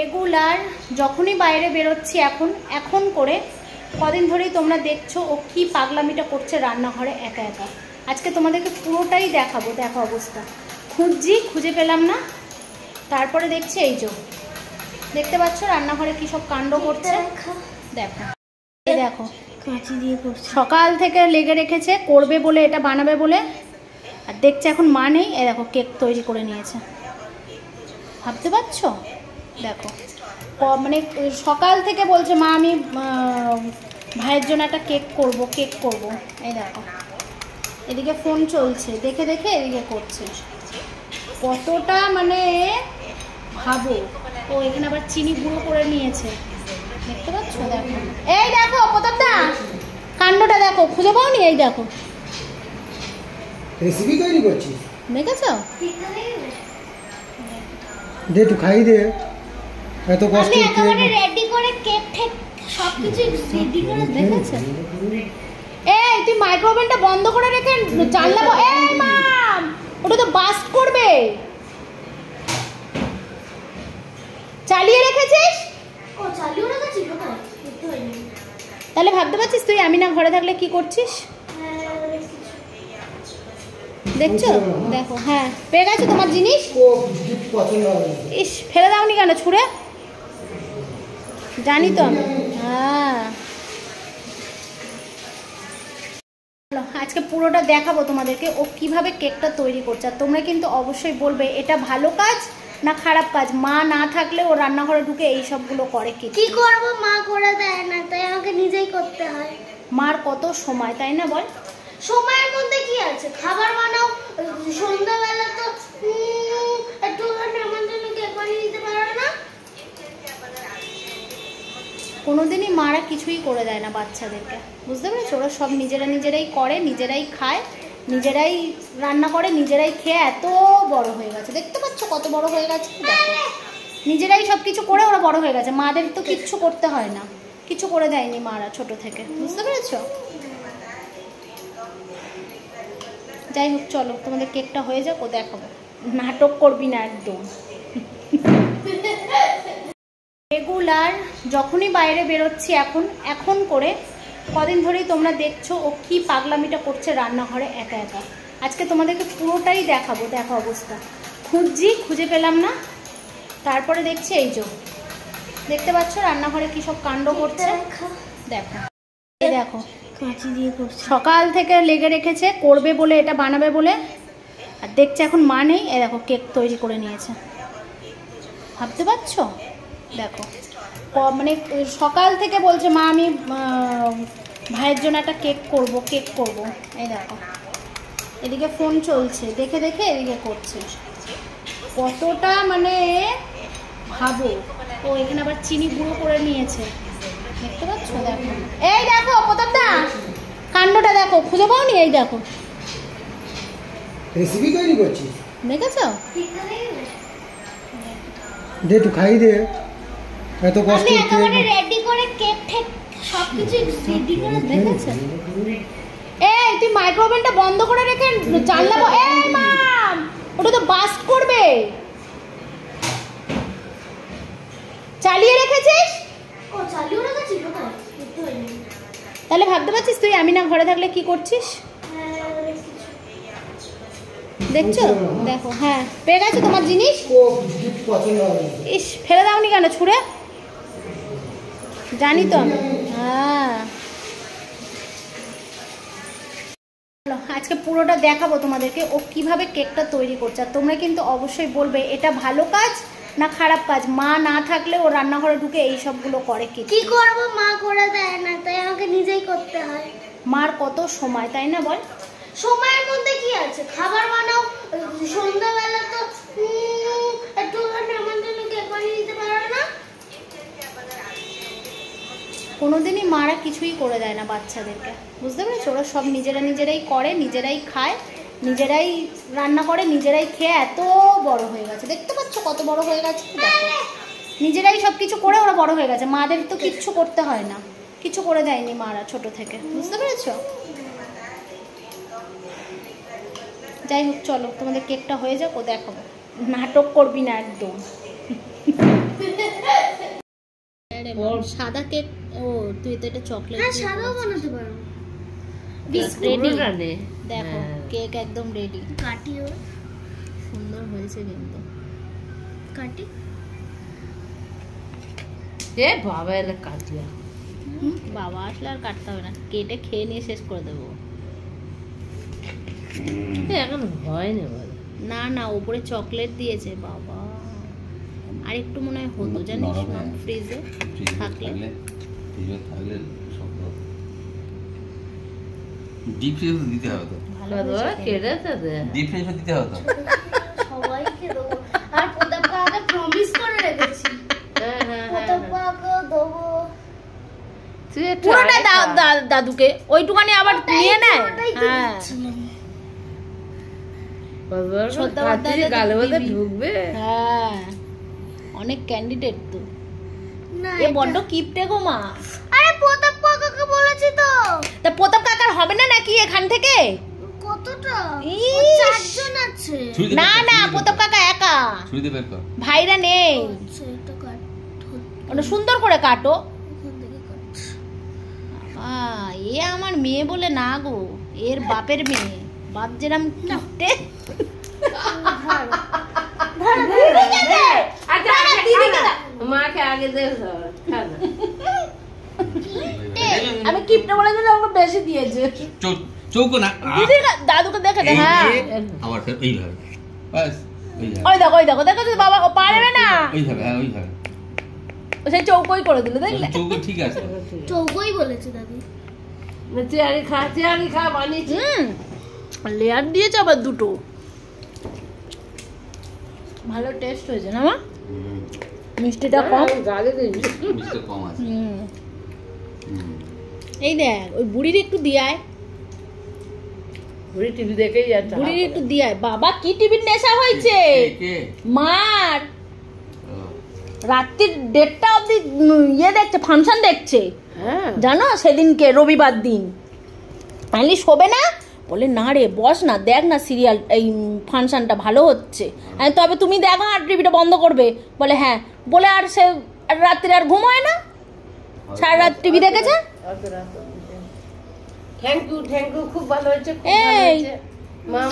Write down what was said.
Regular যখনই বাইরে বেরোচ্ছি এখন করে কদিন ধরেই তোমরা দেখছো ও কি পাগলামিটা করছে রান্নাঘরে একা একা। আজকে তোমাদেরকে পুরোটাই দেখাবো। দেখো অবস্থা, খুঁজে পেলাম না, তারপরে দেখছি এই যে দেখতে পাচ্ছ রান্নাঘরে কি সব কাণ্ড করছে। দেখো এই দেখো কাঁচি দিয়ে করছে, সকাল থেকে লেগে রেখেছে করবে বলে, এটা বানাবে বলে, আর দেখছে এখন মা নেই। এই দেখো কেক তৈরি করে নিয়েছে, ভাবতে পারছো? দেখো মানে সকাল থেকে বলছে মা আমি ভাইয়ের জন্য একটা কেক করব। এই দেখো এদিকে ফোন চলছে, দেখে দেখে এদিকে করছে। কতটা মানে ভাবো, ও এখানে আবার চিনি গুঁড়ো করে নিয়েছে, দেখতে পাচ্ছ? দেখো এই দেখো প্রতাপদা, কাণ্ডটা দেখো, খুঁজে পাওনি? এই দেখো রেসিপি তৈরি করছিস, দেখেছো? দে একটু খাই দে, এত কষ্ট আমি একেবারে রেডি করে কেক ঠেক সবকিছু রেডি করে দেখেছো? এই তুই মাইক্রোওভেনটা বন্ধ করে রেখে জানলা, এই মাম ওটা তো বাস্ট করবে, চালিয়ে রেখেছিস? ও চালিয়ে রেখেছিস কোথায়? তাহলে ভাবতে পারছিস তুই আমি না ঘরে থাকলে কি করছিস? দেখছো? দেখো হ্যাঁ পেয়ে গেছো তোমার জিনিস। ইস ফেলে দাওনি কেন ছুঁড়ে? জানি তো আমি। হ্যাঁ আজকে পুরোটা দেখাবো তোমাদেরকে ও কিভাবে কেকটা তৈরি করছে। আর তোমরা কিন্তু অবশ্যই বলবে এটা ভালো কাজ না খারাপ কাজ। মা না থাকলে ও রান্নাঘরে ঢুকে এই সবগুলো করে। কি করব, মা করে দেয় না, তাই আমাকে নিজেই করতে হয়। মার কত সময়, তাই না বল? সময়ের মধ্যে কি আছে, খাবার বানাও, সন্ধ্যাবেলা তো একটু আমার জন্য কেক বানিয়ে দিতে পারো না? কোনোদিনই মারা কিছুই করে দেয় না বাচ্চাদেরকে, বুঝতে পেরেছো? ওরা সব নিজেরাই করে, নিজেরাই খায়, নিজেরাই রান্না করে, নিজেরাই খেয়ে এত বড় হয়ে গেছে। দেখতে পাচ্ছ কত বড় হয়ে গেছে? দেখো নিজেরাই সব কিছু করে ওরা বড় হয়ে গেছে। মাদের তো কিচ্ছু করতে হয় না, কিছু করে দেয়নি মারা ছোট থেকে, বুঝতে পেরেছো? যাই হোক চলো তোমাদের কেকটা হয়ে যাক, ও দেখাবো, নাটক করবি না একদম। রেগুলার যখনই বাইরে বেরোচ্ছি এখন করে কদিন ধরেই তোমরা দেখছো ও কি পাগলামিটা করছে রান্নাঘরে একা একা। আজকে তোমাদেরকে পুরোটাই দেখাবো। দেখো অবস্থা, খুঁজে পেলাম না, তারপরে দেখছি এই যে দেখতে পাচ্ছ রান্নাঘরে কি সব কাণ্ড করছে। দেখো এই দেখো কাঁচি দিয়ে করছে, সকাল থেকে লেগে রেখেছে করবে বলে, এটা বানাবে বলে, আর দেখছে এখন মা নেই। এই দেখো কেক তৈরি করে নিয়েছে, ভাবতে পারছো? দেখো মানে সকাল থেকে বলছে মা আমি ভাইয়ের জন্য একটা কেক করব। এই দেখো এদিকে ফোন চলছে, দেখে দেখে এদিকে করছে। কতটা মানে ভাবো, ও এখানে আবার চিনি গুঁড়ো করে নিয়েছে, দেখতে পাচ্ছ? দেখো এই দেখো প্রতাপদা, কাণ্ডটা দেখো, খুঁজে পাওনি? এই দেখো রেসিপি তৈরি করছিস, দেখেছো? দে একটু খাই দে, এত কষ্ট আমি একেবারে রেডি করে কেক ঠেক সবকিছু রেডি করে দেখেছো? এই তুই মাইক্রোওভেনটা বন্ধ করে রেখে জানলা, এই মাম ওটা তো বাস্ট করবে, চালিয়ে রেখেছিস? ও চালিয়ে রেখেছিস কোথায়? তাহলে ভাবতে পারছিস তুই আমি না ঘরে থাকলে কি করছিস? দেখছো? দেখো হ্যাঁ পেয়ে গেছো তোমার জিনিস। ইস ফেলে দাওনি কেন ছুঁড়ে? জানি তো আমি। হ্যাঁ আজকে পুরোটা দেখাবো তোমাদেরকে ও কিভাবে কেকটা তৈরি করছে। আর তোমরা কিন্তু অবশ্যই বলবে এটা ভালো কাজ না খারাপ কাজ। মা না থাকলে ও রান্নাঘরে ঢুকে এই সবগুলো করে। কি করব, মা করে দেয় না, তাই আমাকে নিজেই করতে হয়। মার কত সময়, তাই না বল? সময়ের মধ্যে কি আছে, খাবার বানাও, সন্ধ্যাবেলা তো একটু আমার জন্য কেক বানিয়ে দিতে পারো না? কোনোদিনই মারা কিছুই করে দেয় না বাচ্চাদেরকে, বুঝতে পেরেছো? ওরা সব নিজেরাই করে, নিজেরাই খায়, নিজেরাই রান্না করে, নিজেরাই খেয়ে এত বড় হয়ে গেছে। দেখতে পাচ্ছ কত বড় হয়ে গেছে? দেখো নিজেরাই সব কিছু করে ওরা বড় হয়ে গেছে। মাদের তো কিচ্ছু করতে হয় না, কিছু করে দেয়নি মারা ছোট থেকে, বুঝতে পেরেছো? যাই হোক চলো তোমাদের কেকটা হয়ে যাক, ও দেখাবো, নাটক করবি না একদম। লেমন সাদা কেক। ও তুই তো এটা চকলেট হ্যাঁ সাদাও বানাতে পারো। রেডি দেখো কেক একদম রেডি। কাটিও সুন্দর হয়েছে কিন্তু। কাটি এ বাবা এলে কাটিয়া বাবা আসলে আর কাটতে হবে না, কেটে খেয়ে নিয়ে শেষ করে দেবো। এখন হয়নি বল না না উপরে চকলেট দিয়েছে বাবা, আর একটু মনে হয় হতো জানিস না ফ্রিজে থাকলে। ডিপ ফ্রিজ দিতে হবে তো, ভালো হয়েছে কিন্তু। কেটে তো দে ডিপ ফ্রিজ দিতে হবে তো। সবাইকে দেবো। আর প্রতাপ কাকাকে প্রমিস করে রেখেছি, প্রতাপ কাকাকে দেবো। তুই একটু পুরোটা আগে খা। দাদুকে ওইটুকানি আবার নিয়ে নেয়। ওটাই তো হ্যাঁ দিচ্ছিলাম। বাবা শ্রদ্ধা খাচ্ছি বর্ধা গালে মধ্যে দিবি। ঢুকবে। হ্যাঁ অনেক ক্যান্ডিডেট তো। না এ বড্ড কিপটে গো মা। আরে প্রতাপ কাকাকে বলেছি তো। তা প্রতাপ কাকার হবে না নাকি এখান থেকে? কতটা? ইস। ও চারজন আছে। ছুরি দিয়ে না বের কর, না ছুরি দিয়ে প্রতাপ বের কর। কাকা একা, ছুরি দিয়ে বের কর। ভাইরা নেই। আচ্ছা, এটা কাট। ওটা সুন্দর করে কাটো। এখান থেকে কাট। এ আমার মেয়ে বলে না গো, এর বাপের মেয়ে। বাপ যেরাম কিপটে। আচ্ছা দিদিকে মাকে আগে দে খা না। আমি কিপটে বলে দিলে আমাকে বেশি দিয়েছে। চৌকো না। দিদি দাদুকে দেখে দে। হ্যাঁ আবার ফের এইভাবে, বাস এইভাবে, ওই দেখো দেখো তো বাবা ও পারবে না, এইভাবে, হ্যাঁ ওইভাবে। সেই চৌকোই করে দিল দেখলে। চৌকো ঠিক আছে। চৌকোই বলেছে দাদি। চেয়ারি খা বানিয়েছি। লেয়ার দিয়েছে আবার দুটো। ভালো টেস্ট হয়েছে না মা? মিষ্টিটা কম। গালে দিবি মিষ্টি কম আছে। এই দেখ ওই বুড়ির একটু দিয়ায়, ঘুরি টিভি দেখেই যাচ্ছে। বুড়ির একটু দিয়ায়। বাবা কি টিভির নেশা হয়েছে কে? মার। ও, রাত্রির 1:30 অবধি ইয়ে দেখছে, ফাংশন দেখছে হ্যাঁ জানো, সেদিনকে রবিবার দিন। আইলি শোবে না, বলে না রে বস না, দেখ না সিরিয়াল, এই ফাংশনটা ভালো হচ্ছে। তবে তুমি দেখো আর টিভিটা বন্ধ করবে। বলে হ্যাঁ, বলে আর সে রাত্রে আর ঘুম হয় না, সারা রাত টিভি দেখেছে। থ্যাংক ইউ খুব ভালো হয়েছে, খুব ভালো এই। হয়েছে মাম।